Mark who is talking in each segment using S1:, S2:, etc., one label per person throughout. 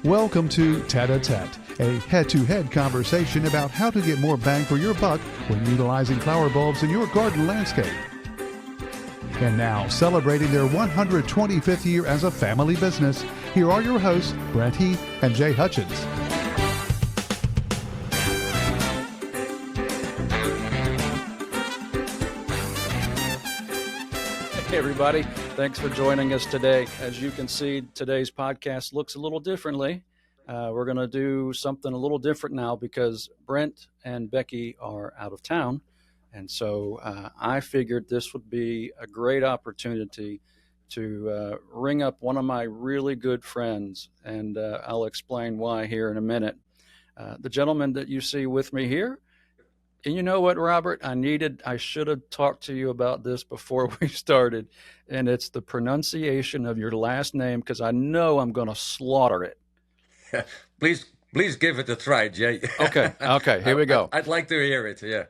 S1: Welcome to Tat-a-Tat, a head-to-head conversation about how to get more bang for your buck when utilizing flower bulbs in your garden landscape. And now, celebrating their 125th year as a family business, here are your hosts, Brent Heath and Jay Hutchins.
S2: Hey everybody, thanks for joining us today. As you can see, today's podcast looks a little differently. We're going to do something a little different now because Brent and Becky are out of town. And so I figured this would be a great opportunity to ring up one of my really good friends, and I'll explain why here in a minute. The gentleman that you see with me here, and you know what, Robbert, I should have talked to you about this before we started, and it's the pronunciation of your last name, because I know I'm going to slaughter it.
S3: Please give it a try, Jay.
S2: Okay, here we go.
S3: I'd like to hear it, yeah.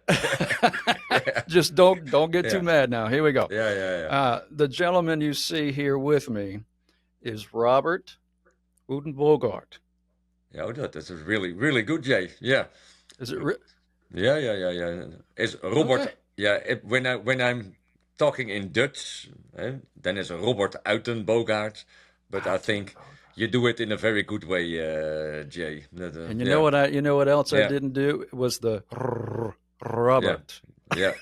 S2: Just don't get too mad now. Here we go.
S3: Yeah.
S2: The gentleman you see here with me is Robbert Uittenbogaard.
S3: Yeah, that's really, really good, Jay. Yeah.
S2: Is it?
S3: Yeah. It's Robbert.
S2: Okay.
S3: Yeah. When I'm talking in Dutch, then it's Robbert Uittenbogaard. But I think you do it in a very good way, Jay.
S2: And you know what else I didn't do? It was the Robbert.
S3: Yeah.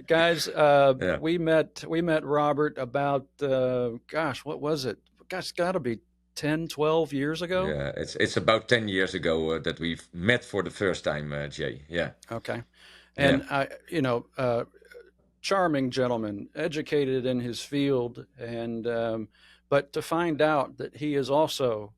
S2: Guys, we met Robbert about what was it? Gosh, it's got to be 10, 12 years ago.
S3: Yeah, it's about 10 years ago that we've met for the first time, Jay. Yeah.
S2: Okay. And charming gentleman, educated in his field, and but to find out that he is also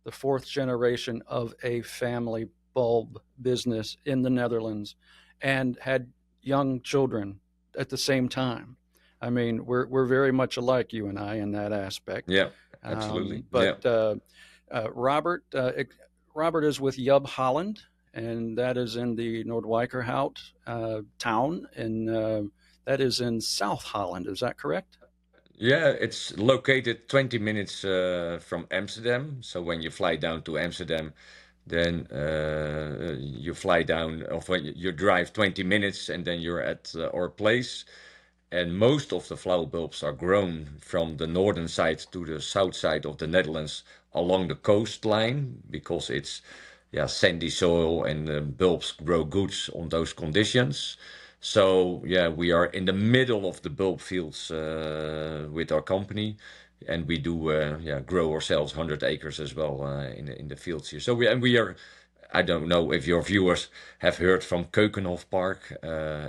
S2: the fourth generation of a family bulb business in the Netherlands and had young children at the same time. I mean, we're very much alike, you and I, in that aspect.
S3: Yeah, absolutely.
S2: Robbert is with JUB Holland, and that is in the Noordwijkerhout town, and that is in South Holland. Is that correct?
S3: Yeah, it's located 20 minutes from Amsterdam. So when you fly down to Amsterdam, then you fly down, or you drive 20 minutes, and then you're at our place. And most of the flower bulbs are grown from the northern side to the south side of the Netherlands along the coastline, because it's sandy soil, and bulbs grow good on those conditions. So we are in the middle of the bulb fields with our company, and we do grow ourselves 100 acres as well in the fields here. So we are. I don't know if your viewers have heard from Keukenhof Park.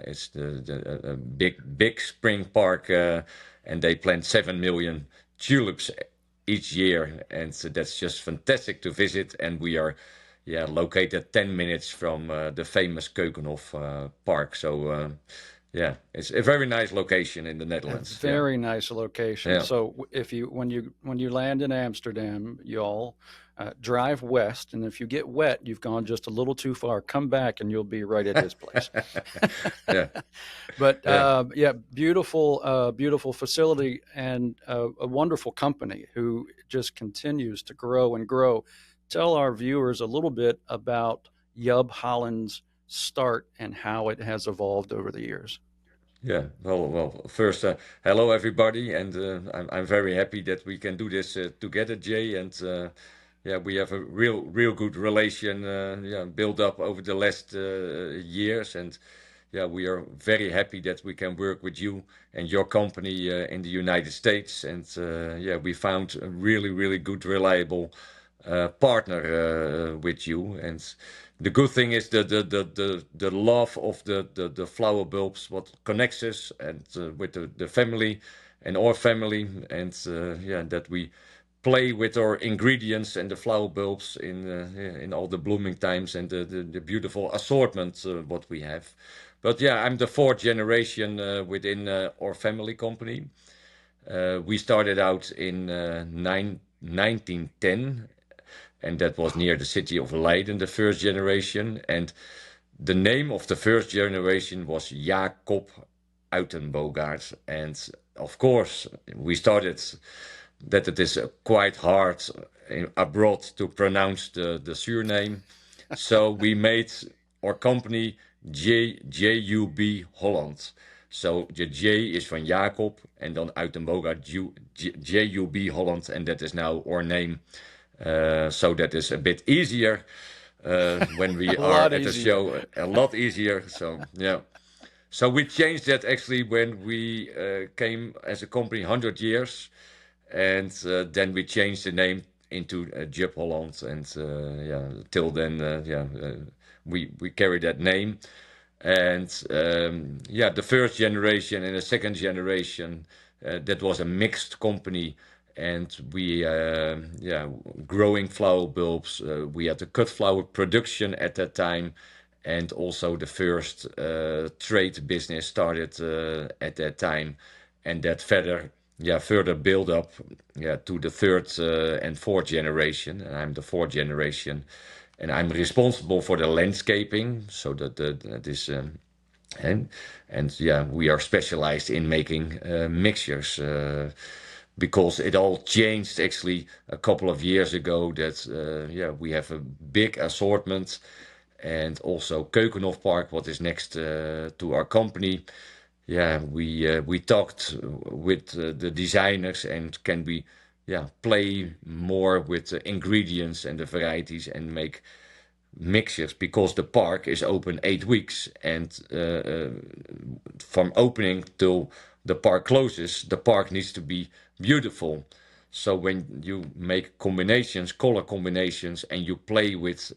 S3: It's the big spring park, and they plant 7 million tulips each year, and so that's just fantastic to visit. And we are located 10 minutes from the famous Keukenhof Park. So it's a very nice location in the Netherlands.
S2: Very nice location.
S3: Yeah.
S2: So when you land in Amsterdam, y'all drive west, and if you get wet, you've gone just a little too far. Come back, and you'll be right at his place. But beautiful facility, and a wonderful company who just continues to grow and grow. Tell our viewers a little bit about JUB Holland's start and how it has evolved over the years.
S3: Yeah, well. First, hello everybody, and I'm very happy that we can do this together, Jay. And we have a real good relation built up over the last years, and we are very happy that we can work with you and your company in the United States. And we found a really good, reliable partner with you. And the good thing is the love of the flower bulbs, what connects us, and with the family and our family, and that we play with our ingredients and the flower bulbs in all the blooming times, and the beautiful assortment what we have. But I'm the fourth generation within our family company. We started out in 1910. And that was near the city of Leiden, the first generation. And the name of the first generation was JUB Uittenbogaard. And of course, we started that it is quite hard abroad to pronounce the surname. So we made our company JUB Holland. So the J is van Jacob and dan Uittenbogaard JUB Holland, and that is now our name. So that is a bit easier when we are at the show, a lot easier. So yeah. So we changed that actually when we came as a company 100 years, and then we changed the name into JUB Holland, and yeah, till then, we carry that name, and yeah, the first generation and the second generation, that was a mixed company, and we yeah, growing flower bulbs. We had the cut flower production at that time, and also the first trade business started at that time, and that further build up to the third and fourth generation, and I'm the fourth generation, and I'm responsible for the landscaping, so that is and yeah, we are specialized in making mixtures, because it all changed actually a couple of years ago, that yeah, we have a big assortment. And also Keukenhof Park, what is next to our company. Yeah, we talked with the designers, and can we play more with the ingredients and the varieties and make mixtures, because the park is open 8 weeks, and from opening till the park closes, the park needs to be beautiful. So when you make combinations, color combinations, and you play with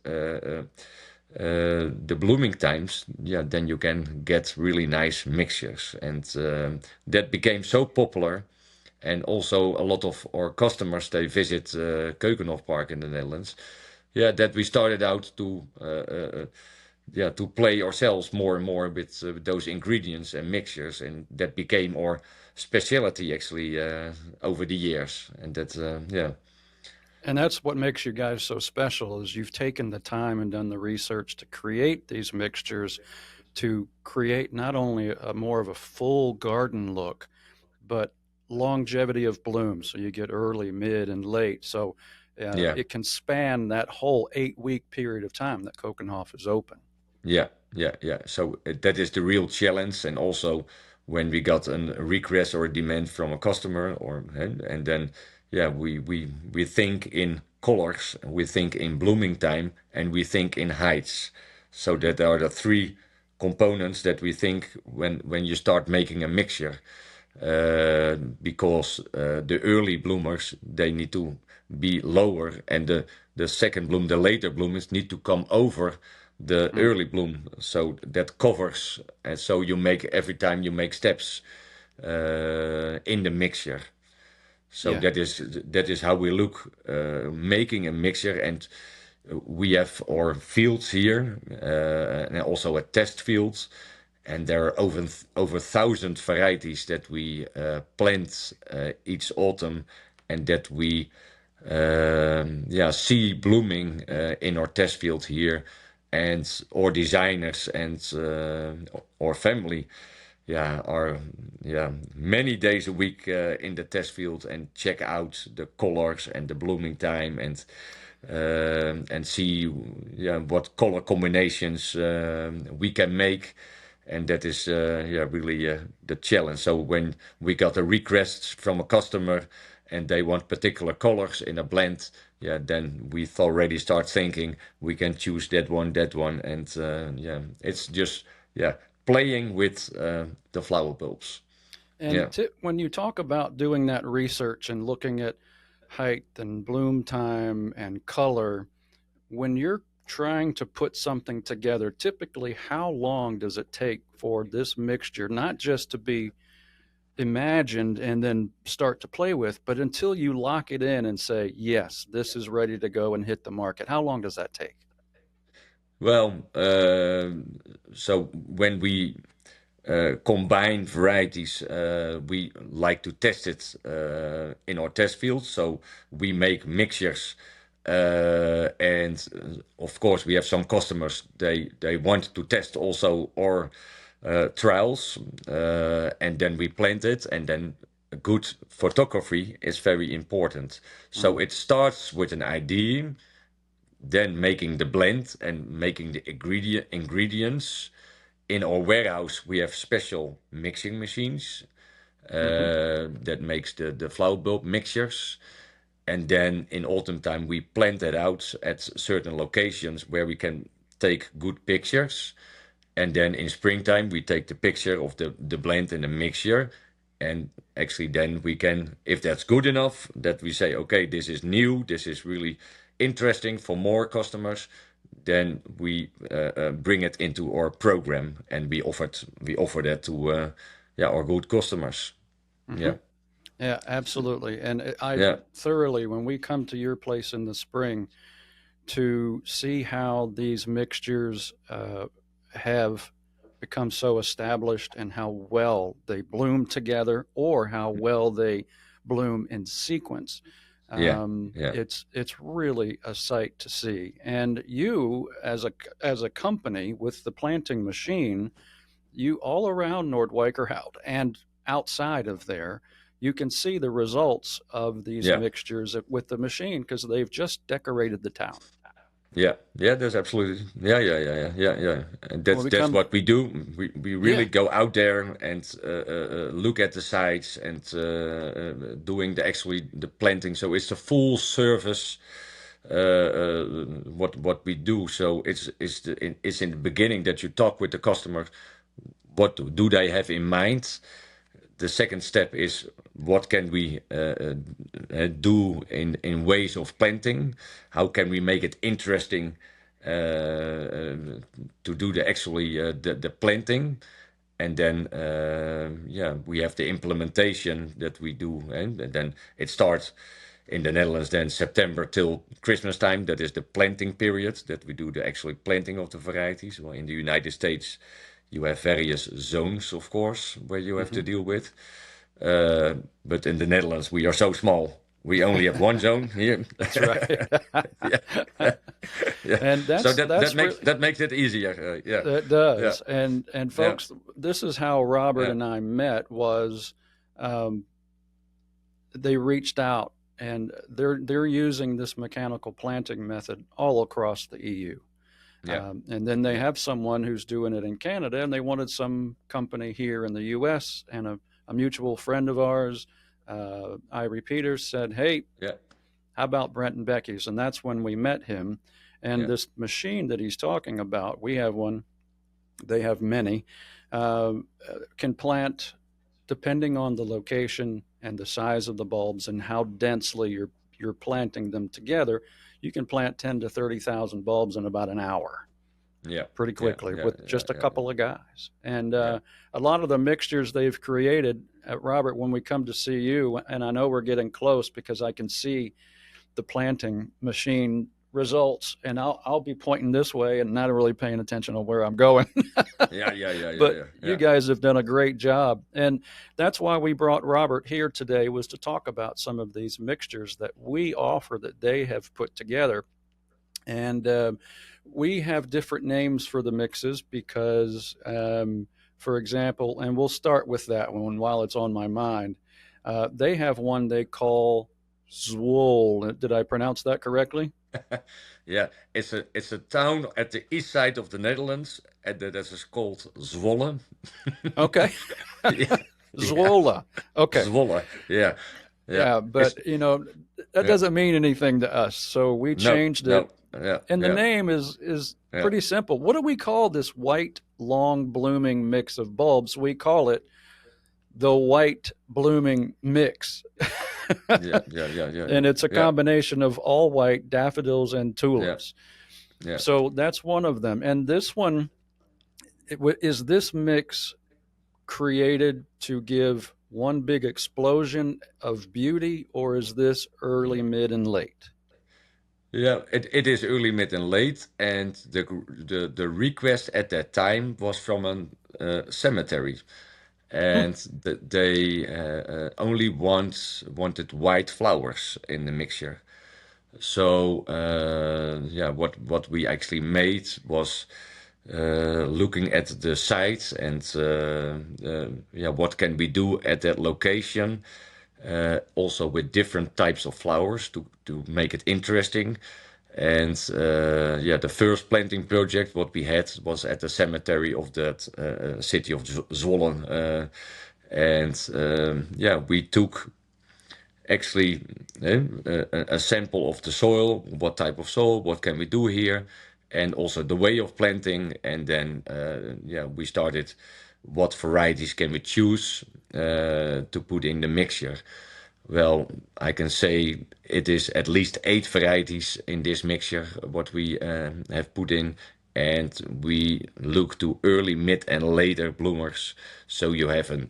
S3: the blooming times, yeah, then you can get really nice mixtures, and that became so popular. And also a lot of our customers, they visit Keukenhof Park in the Netherlands. Yeah, that we started out to to play ourselves more and more with those ingredients and mixtures, and that became our specialty actually over the years. And that yeah.
S2: And that's what makes you guys so special, is you've taken the time and done the research to create these mixtures, to create not only a more of a full garden look, but longevity of bloom. So you get early, mid, and late. So
S3: Yeah.
S2: it can span that whole 8-week period of time that Keukenhof is open.
S3: Yeah, yeah. So that is the real challenge, and also when we got a request or a demand from a customer, or and then yeah, we think in colors, we think in blooming time, and we think in heights. So that are the three components that we think when you start making a mixture, because the early bloomers, they need to be lower, and the second bloom, the later bloomers, need to come over the early bloom, so that covers, and so you make, every time you make steps in the mixture. So
S2: Yeah.
S3: that is how we look making a mixture. And we have our fields here, and also a test fields, and there are over 1,000 varieties that we plant each autumn, and that we see blooming in our test field here. And our designers and our family are many days a week in the test field, and check out the colors and the blooming time, and see what color combinations we can make. And that is really the challenge. So when we got a request from a customer and they want particular colors in a blend, then we already start thinking we can choose that one, and it's just playing with the flower bulbs.
S2: And when you talk about doing that research and looking at height and bloom time and color, when you're trying to put something together, typically how long does it take for this mixture not just to be imagined and then start to play with, but until you lock it in and say, yes, this is ready to go and hit the market? How long does that take?
S3: Well, so when we combine varieties, we like to test it in our test field. So we make mixtures, and of course we have some customers, they want to test also our trials, and then we plant it, and then good photography is very important. So it starts with an idea, then making the blend and making the ingredients. In our warehouse, we have special mixing machines that makes the flower bulb mixtures. And then in autumn time, we plant that out at certain locations where we can take good pictures. And then in springtime, we take the picture of the blend and the mixture. And actually then we can, if that's good enough, that we say, okay, this is new, this is really interesting for more customers, then we bring it into our program and we offer that to our good customers. Yeah.
S2: Yeah, absolutely. And I
S3: Yeah.
S2: thoroughly, when we come to your place in the spring to see how these mixtures have become so established and how well they bloom together or how well they bloom in sequence.
S3: Yeah. Yeah.
S2: It's really a sight to see. And you, as a company with the planting machine, you all around Noordwijkerhout and outside of there, you can see the results of these
S3: Yeah.
S2: mixtures with the machine because they've just decorated the town.
S3: Yeah, that's absolutely. Yeah. And
S2: When we
S3: that's
S2: come,
S3: what we do. We really
S2: yeah,
S3: go out there and look at the sites and doing the planting. So it's a full service. What we do. So it's in the beginning that you talk with the customer. What do they have in mind? The second step is what can we do in ways of planting? How can we make it interesting to do the planting? And then we have the implementation that we do, and then it starts in the Netherlands then September till Christmas time. That is the planting period that we do the actual planting of the varieties. Well, in the United States, you have various zones, of course, where you have to deal with. But in the Netherlands, we are so small. We only have one zone here.
S2: that's right.
S3: Yeah.
S2: And
S3: So
S2: that's
S3: that makes it easier. Yeah.
S2: It
S3: Yeah.
S2: does. And
S3: Yeah.
S2: folks, this is how Robbert
S3: Yeah.
S2: and I met was um, they reached out and they're using this mechanical planting method all across the EU.
S3: Yeah.
S2: And then they have someone who's doing it in Canada, and they wanted some company here in the U.S. And a mutual friend of ours, Irie Peters, said, "Hey,
S3: Yeah.
S2: how about Brent and Becky's?" And that's when we met him. And
S3: Yeah.
S2: this machine that he's talking about, we have one. They have many. Uh, can plant, depending on the location and the size of the bulbs and how densely you're planting them together, you can plant 10 to 30,000 bulbs in about an hour
S3: Yeah.
S2: pretty quickly
S3: Yeah.
S2: with just a
S3: Yeah.
S2: couple of guys. And
S3: Yeah.
S2: a lot of the mixtures they've created, Robbert, when we come to see you, and I know we're getting close because I can see the planting machine results, and I'll be pointing this way and not really paying attention on where I'm going. But you guys have done a great job, and that's why we brought Robbert here today, was to talk about some of these mixtures that we offer that they have put together. And we have different names for the mixes because, for example, and we'll start with that one while it's on my mind. They have one they call Zwol. Did I pronounce that correctly?
S3: Yeah, it's a town at the east side of the Netherlands, and that is called Zwolle.
S2: Okay.
S3: Yeah, yeah,
S2: Zwolle. Okay.
S3: Zwolle. Yeah, yeah.
S2: Yeah,
S3: It's
S2: but that
S3: yeah.
S2: doesn't mean anything to us. So we
S3: No,
S2: changed it.
S3: no. Yeah,
S2: And the
S3: yeah,
S2: name is
S3: yeah,
S2: pretty simple. What do we call this white, long blooming mix of bulbs? We call it the white blooming mix.
S3: yeah.
S2: And it's a
S3: Yeah,
S2: combination of all white daffodils and
S3: yeah,
S2: tulips.
S3: yeah.
S2: So that's one of them. And this one, is this mix created to give one big explosion of beauty, or is this early, mid, and late?
S3: Yeah, it is early, mid, and late, and the request at that time was from a cemetery, and they only wanted white flowers in the mixture. So what we actually made was looking at the sites and what can we do at that location, also with different types of flowers to make it interesting. And the first planting project what we had was at the cemetery of that city of Zwolle, and we took actually a sample of the soil, what type of soil, what can we do here, and also the way of planting. And then we started what varieties can we choose to put in the mixture. Well, I can say it is at least 8 varieties in this mixture what we have put in, and we look to early, mid, and later bloomers. So you have a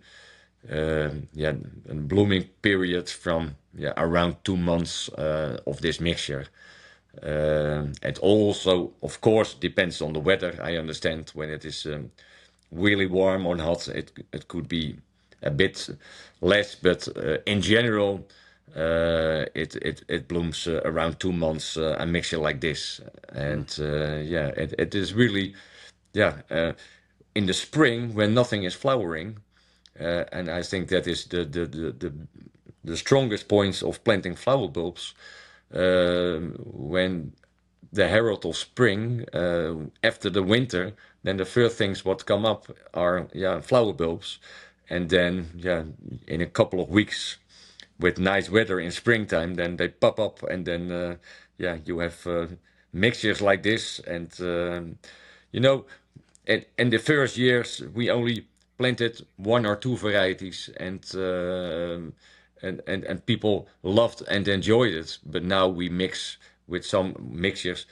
S3: blooming period from around 2 months of this mixture. It also, of course, depends on the weather. I understand when it is really warm or hot, it could be a bit less, but in general, it blooms around 2 months. A mixture like this, and it is really, in the spring when nothing is flowering, and I think that is the strongest points of planting flower bulbs. When the herald of spring, after the winter, then the first things what come up are flower bulbs. And then, in a couple of weeks, with nice weather in springtime, then they pop up, and then, you have mixtures like this. And in the first years, we only planted 1 or 2 varieties, and people loved and enjoyed it. But now we mix with some mixtures.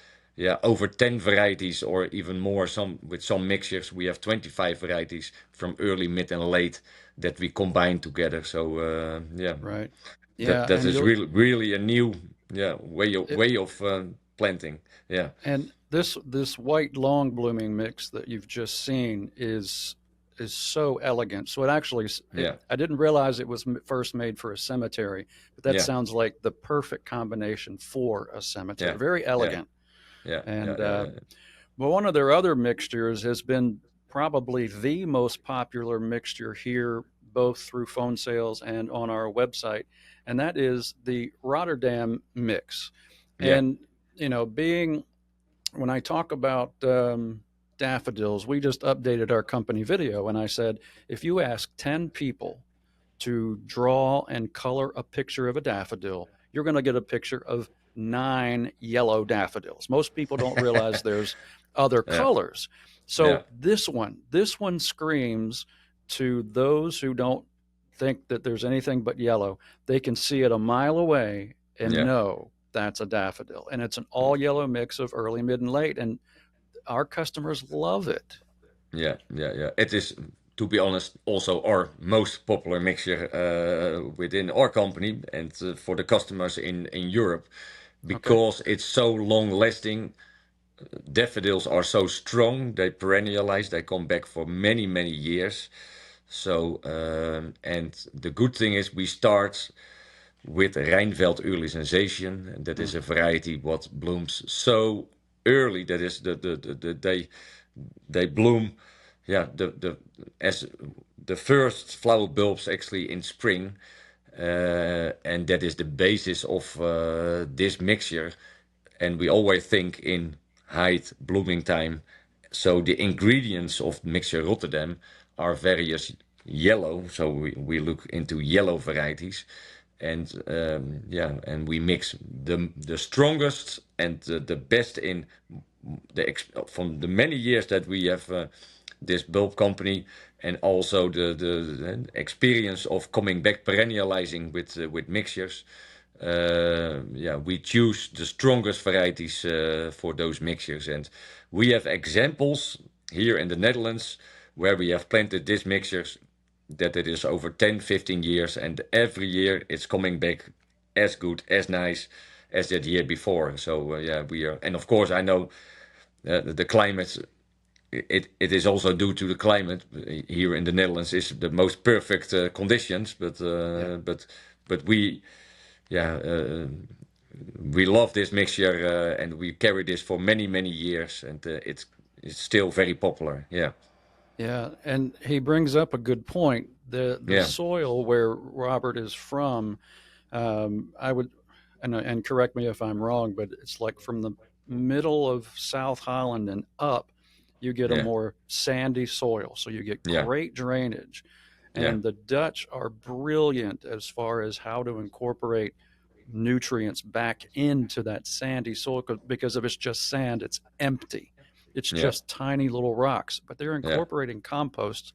S3: Over 10 varieties or even more. With some mixtures, we have 25 varieties from early, mid, and late that we combine together. So
S2: Right.
S3: that is really a new way of planting. Yeah.
S2: And this white long blooming mix that you've just seen is so elegant. So it actually, I didn't realize it was first made for a cemetery, but that sounds like the perfect combination for a cemetery.
S3: Yeah.
S2: Very elegant. But one of their other mixtures has been probably the most popular mixture here, both through phone sales and on our website, and that is the Rotterdam mix. And when I talk about daffodils, we just updated our company video, and I said, if you ask 10 people to draw and color a picture of a daffodil, you're going to get a picture of 9 yellow daffodils. Most people don't realize there's other colors. So this one screams to those who don't think that there's anything but yellow. They can see it a mile away and know that's a daffodil. And it's an all yellow mix of early, mid, and late. And our customers love it.
S3: Yeah. It is, to be honest, also our most popular mixture within our company and for the customers in Europe. Because it's so long lasting. Daffodils are so strong, they perennialize, they come back for many, many years. So, and the good thing is we start with Rijnveld Early Sensation, and that is a variety what blooms so early. That is they bloom, as the first flower bulbs actually in spring. And that is the basis of this mixture, and we always think in height blooming time. So the ingredients of mixture Rotterdam are various yellow, so we look into yellow varieties, and and we mix the strongest and the best in from the many years that we have this bulb company, and also the experience of coming back perennializing with mixtures. We choose the strongest varieties for those mixtures, and we have examples here in the Netherlands where we have planted these mixtures that it is over 10-15 years, and every year it's coming back as good, as nice as that year before. So we are, and of course I know the climate. It is also due to the climate here in the Netherlands is the most perfect conditions, but we we love this mixture and we carry this for many years, and it's still very popular. Yeah.
S2: Yeah, and he brings up a good point. The
S3: Yeah.
S2: soil where Robert is from, I would, and correct me if I'm wrong, but it's like from the middle of South Holland and up, you get a
S3: Yeah.
S2: more sandy soil, so you get
S3: Yeah.
S2: great drainage.
S3: Yeah.
S2: And the Dutch are brilliant as far as how to incorporate nutrients back into that sandy soil, because if it's just sand, it's empty. It's
S3: Yeah.
S2: just tiny little rocks, but they're
S3: Yeah.
S2: incorporating compost,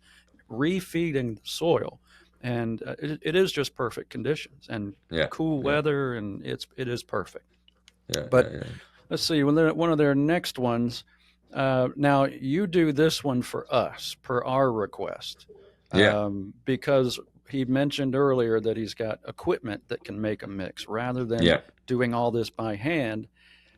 S2: refeeding the soil, and it is just perfect conditions and
S3: Yeah.
S2: cool
S3: Yeah.
S2: weather, and it is perfect.
S3: Yeah.
S2: But
S3: Yeah.
S2: let's see, one of their next ones. Now you do this one for us per our request,
S3: Yeah.
S2: because he mentioned earlier that he's got equipment that can make a mix rather than
S3: Yeah.
S2: doing all this by hand.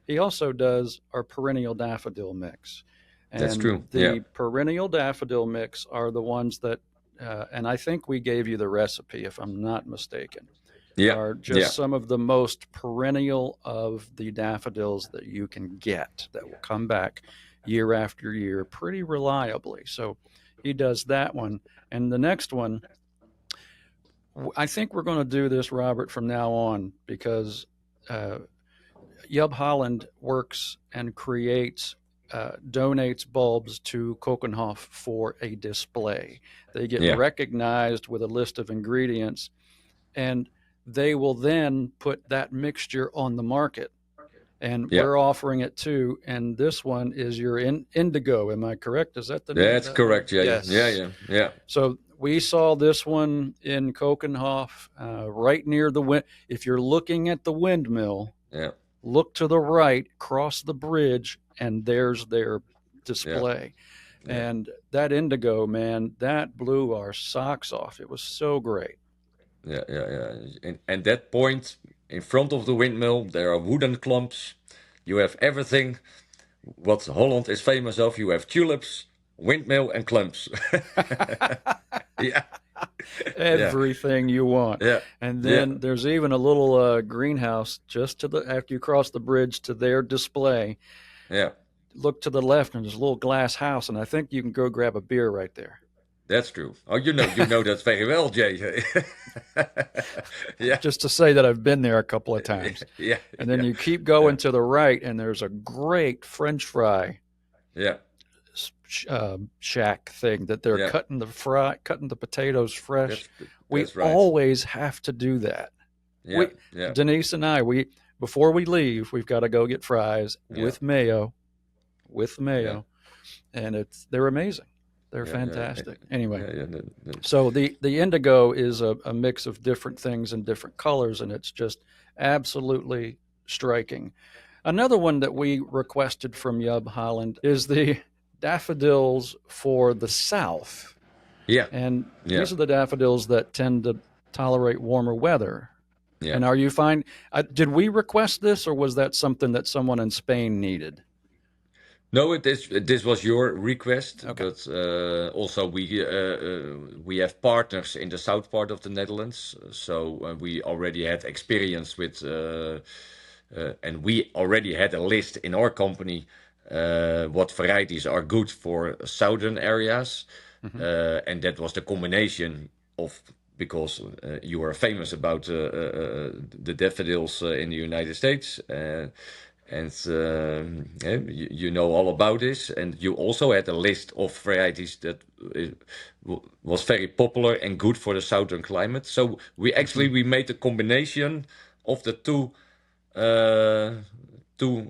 S2: He also does our perennial daffodil mix.
S3: That's
S2: And
S3: true. Yeah.
S2: the perennial daffodil mix are the ones that, and I think we gave you the recipe if I'm not mistaken,
S3: Yeah.
S2: are
S3: Yeah.
S2: just some of the most perennial of the daffodils that you can get that will come back year after year pretty reliably. So he does that one. And the next one, I think we're going to do this, Robert, from now on, because JUB Holland works and creates, donates bulbs to Kokenhof for a display. They get
S3: Yeah.
S2: recognized with a list of ingredients, and they will then put that mixture on the market. And
S3: Yeah.
S2: we're offering it too. And this one is your indigo. Am I correct? Is that the name?
S3: That's correct. Yeah.
S2: Yes.
S3: Yeah. Yeah. Yeah.
S2: So we saw this one in Kokenhof, right near the wind. If you're looking at the windmill,
S3: Yeah.
S2: look to the right, cross the bridge, and there's their display.
S3: Yeah.
S2: And that indigo, man, that blew our socks off. It was so great.
S3: Yeah. Yeah. Yeah. And that point in front of the windmill, there are wooden clumps. You have everything what Holland is famous of. You have tulips, windmill, and clumps. Yeah.
S2: Everything you want.
S3: Yeah.
S2: And then there's even a little greenhouse just to the after you cross the bridge to their display.
S3: Yeah.
S2: Look to the left, and there's a little glass house, and I think you can go grab a beer right there.
S3: That's true. Oh, you know that very well, Jay. Yeah.
S2: Just to say that I've been there a couple of times.
S3: Yeah.
S2: And then you keep going to the right, and there's a great French fry
S3: Yeah.
S2: shack thing that they're
S3: Yeah.
S2: cutting the potatoes fresh.
S3: That's right.
S2: Always have to do that.
S3: Yeah. Yeah.
S2: Denise and I, before we leave, we've got to go get fries with mayo, and they're amazing. They're fantastic. Anyway, so the indigo is a mix of different things and different colors, and it's just absolutely striking. Another one that we requested from JUB Holland is the daffodils for the South.
S3: Yeah.
S2: And these are the daffodils that tend to tolerate warmer weather.
S3: Yeah.
S2: And are you fine? Did we request this, or was that something that someone in Spain needed?
S3: No, this was your request,
S2: Okay.
S3: but also we have partners in the south part of the Netherlands, so we already had experience with, and we already had a list in our company what varieties are good for southern areas, and that was the combination of, because you are famous about the daffodils in the United States. And you know all about this, and you also had a list of varieties that was very popular and good for the southern climate. So we made a combination of the two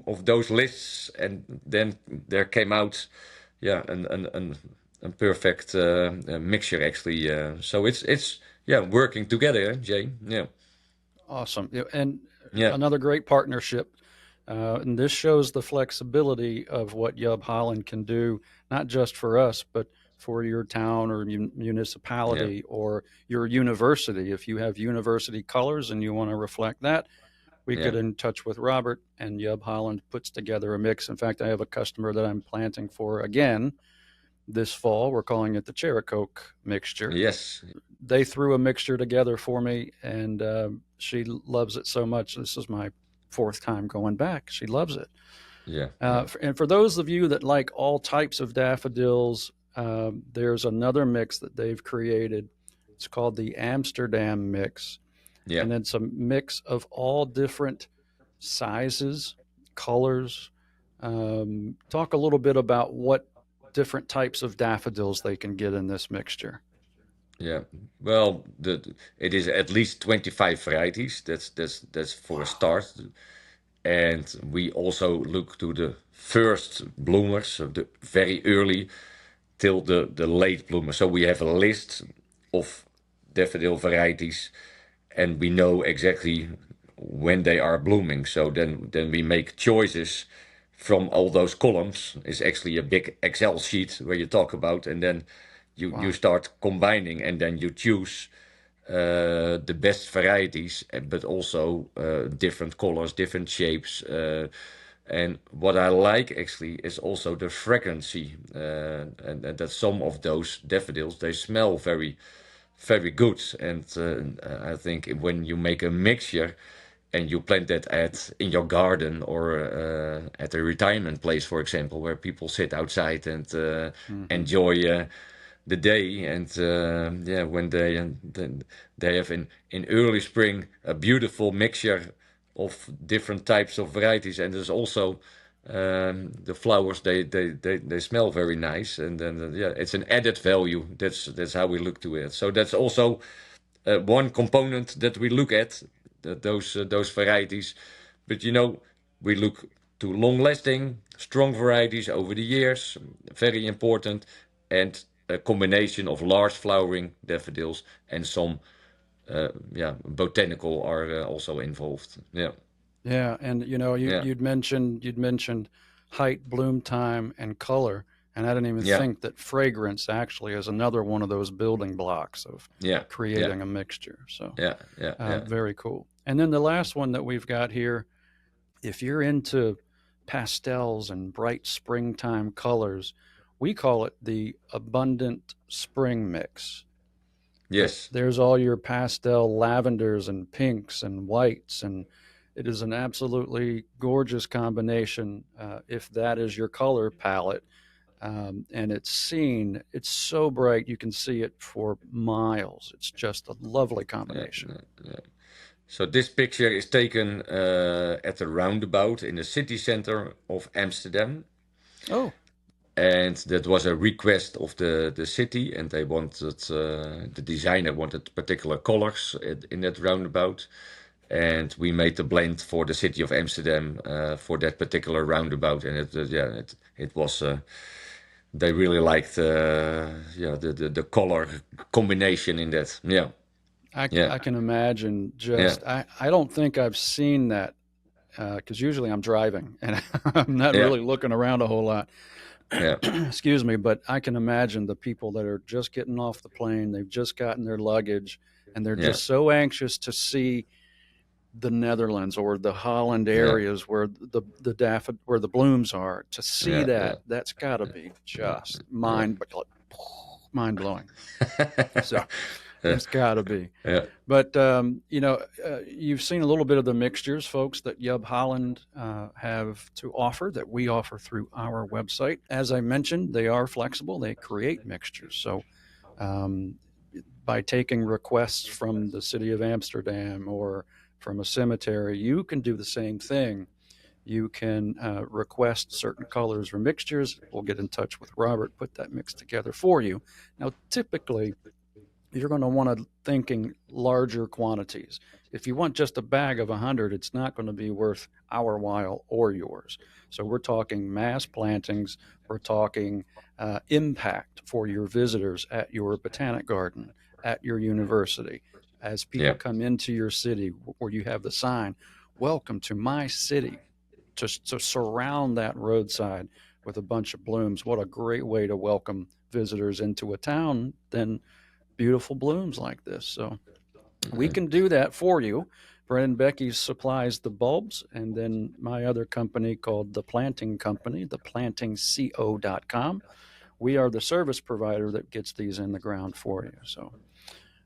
S3: of those lists, and then there came out a perfect mixture actually. So it's working together, Jay. Yeah.
S2: Awesome. And another great partnership. And this shows the flexibility of what JUB Holland can do, not just for us, but for your town or municipality or your university. If you have university colors and you want to reflect that, we get in touch with Robert, and JUB Holland puts together a mix. In fact, I have a customer that I'm planting for again this fall. We're calling it the Cherokee mixture.
S3: Yes.
S2: They threw a mixture together for me, and she loves it so much. This is my 4th time going back. She loves it.
S3: Yeah. Yeah.
S2: And for those of you that like all types of daffodils, there's another mix that they've created. It's called the Amsterdam mix.
S3: Yeah.
S2: And it's a mix of all different sizes, colors. Talk a little bit about what different types of daffodils they can get in this mixture.
S3: Yeah. Well, it is at least 25 varieties. That's for a start. And we also look to the first bloomers, so the very early till the late bloomers. So we have a list of daffodil varieties, and we know exactly when they are blooming. So then we make choices from all those columns. It's actually a big Excel sheet where you talk about, and then you start combining, and then you choose the best varieties, but also different colors, different shapes. And what I like actually is also the fragrancy, and that some of those daffodils, they smell very, very good. And I think when you make a mixture and you plant that in your garden or at a retirement place, for example, where people sit outside and enjoy the day, and when they have in early spring a beautiful mixture of different types of varieties, and there's also the flowers, they smell very nice, and then it's an added value. That's how we look to it. So that's also one component that we look at, those varieties. But we look to long lasting, strong varieties over the years, very important, and a combination of large flowering daffodils and some botanical are also involved. Yeah.
S2: Yeah, and
S3: Yeah.
S2: you'd mentioned height, bloom time, and color, and I didn't even
S3: Yeah.
S2: think that fragrance actually is another one of those building blocks of
S3: Yeah. Yeah.
S2: creating a mixture. So
S3: Yeah. Yeah. Yeah.
S2: very cool. And then the last one that we've got here, if you're into pastels and bright springtime colors, we call it the Abundant Spring Mix.
S3: Yes.
S2: There's all your pastel lavenders and pinks and whites, and it is an absolutely gorgeous combination if that is your color palette. And it's so bright you can see it for miles. It's just a lovely
S3: Yeah.
S2: combination.
S3: Yeah. Yeah. So this picture is taken at a roundabout in the city center of Amsterdam.
S2: Oh,
S3: And that was a request of the city, and they wanted the designer wanted particular colors in that roundabout, and we made the blend for the city of Amsterdam for that particular roundabout, and it was they really liked the color combination in that. Yeah.
S2: I can imagine.
S3: Yeah.
S2: I don't think I've seen that because usually I'm driving and I'm not
S3: Yeah.
S2: really looking around a whole lot.
S3: Yeah.
S2: Excuse me, but I can imagine the people that are just getting off the plane, they've just gotten their luggage, and they're
S3: Yeah.
S2: just so anxious to see the Netherlands or the Holland
S3: Yeah.
S2: areas where where the blooms are. To see
S3: Yeah. Yeah.
S2: that's got to be just
S3: Yeah.
S2: mind blowing. So
S3: Yeah.
S2: it's got to be.
S3: Yeah.
S2: But you've seen a little bit of the mixtures, folks, that JUB Holland have to offer, that we offer through our website. As I mentioned, they are flexible. They create mixtures. So by taking requests from the city of Amsterdam or from a cemetery, you can do the same thing. You can request certain colors or mixtures. We'll get in touch with Robert, put that mix together for you. Now, typically, you're going to want to think in larger quantities. If you want just a bag of 100, it's not going to be worth our while or yours. So we're talking mass plantings. We're talking impact for your visitors at your botanic garden, at your university. As people
S3: Yeah.
S2: come into your city where you have the sign, welcome to my city, to surround that roadside with a bunch of blooms. What a great way to welcome visitors into a town than beautiful blooms like this. So we can do that for you. Brent and Becky supplies the bulbs, and then my other company called The Planting Company, theplantingco.com. We are the service provider that gets these in the ground for you. So,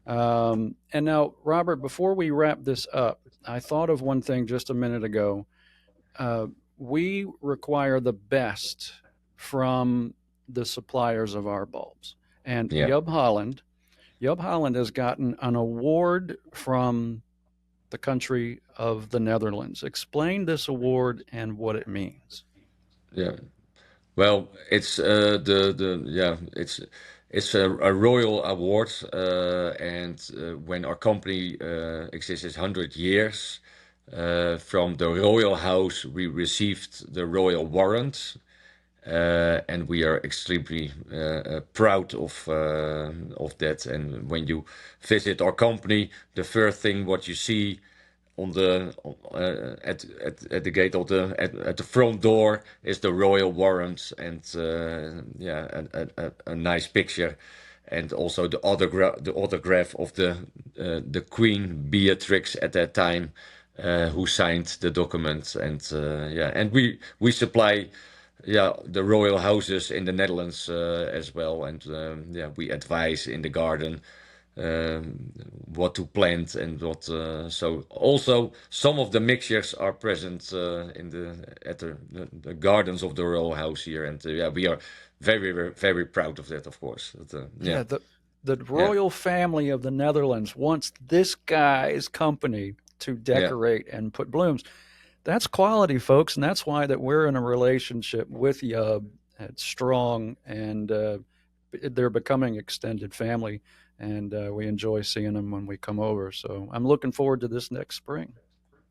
S2: and now, Robert, before we wrap this up, I thought of one thing just a minute ago. we require the best from the suppliers of our bulbs. And
S3: Yeah.
S2: JUB Holland has gotten an award from the country of the Netherlands. Explain this award and what it means.
S3: Yeah. Well, it's it's a royal award, and when our company existed 100 years, from the royal house, we received the royal warrant, and we are extremely proud of that. And when you visit our company, the first thing what you see on the at the gate of at the front door is the royal warrant, and a nice picture, and also the autograph of the Queen Beatrix at that time, who signed the document. And and we supply the royal houses in the Netherlands as well, and we advise in the garden what to plant and what. So also some of the mixtures are present in the gardens of the royal house here, and we are very proud of that, of course.
S2: The royal family of the Netherlands wants this guy's company to decorate and put blooms. That's quality, folks, and that's why that we're in a relationship with JUB. It's strong, and they're becoming extended family, and we enjoy seeing them when we come over. So I'm looking forward to this next spring.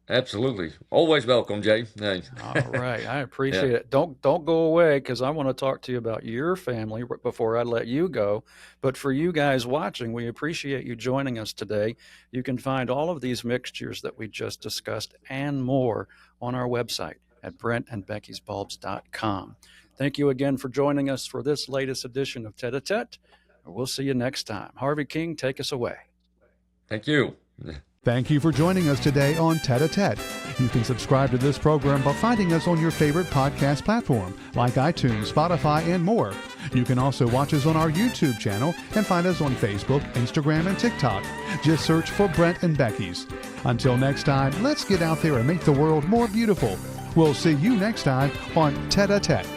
S3: Absolutely, always welcome, Jay. Hey.
S2: All right, I appreciate it. Don't go away, because I want to talk to you about your family before I let you go. But for you guys watching, we appreciate you joining us today. You can find all of these mixtures that we just discussed and more on our website at brentandbeckysbulbs.com. Thank you again for joining us for this latest edition of Tête-à-Tête. We'll see you next time. Harvey King, take us away.
S3: Thank you.
S1: Thank you for joining us today on Tête-à-Tête. You can subscribe to this program by finding us on your favorite podcast platform like iTunes, Spotify, and more. You can also watch us on our YouTube channel and find us on Facebook, Instagram, and TikTok. Just search for Brent and Becky's. Until next time, let's get out there and make the world more beautiful. We'll see you next time on Tête-à-Tête.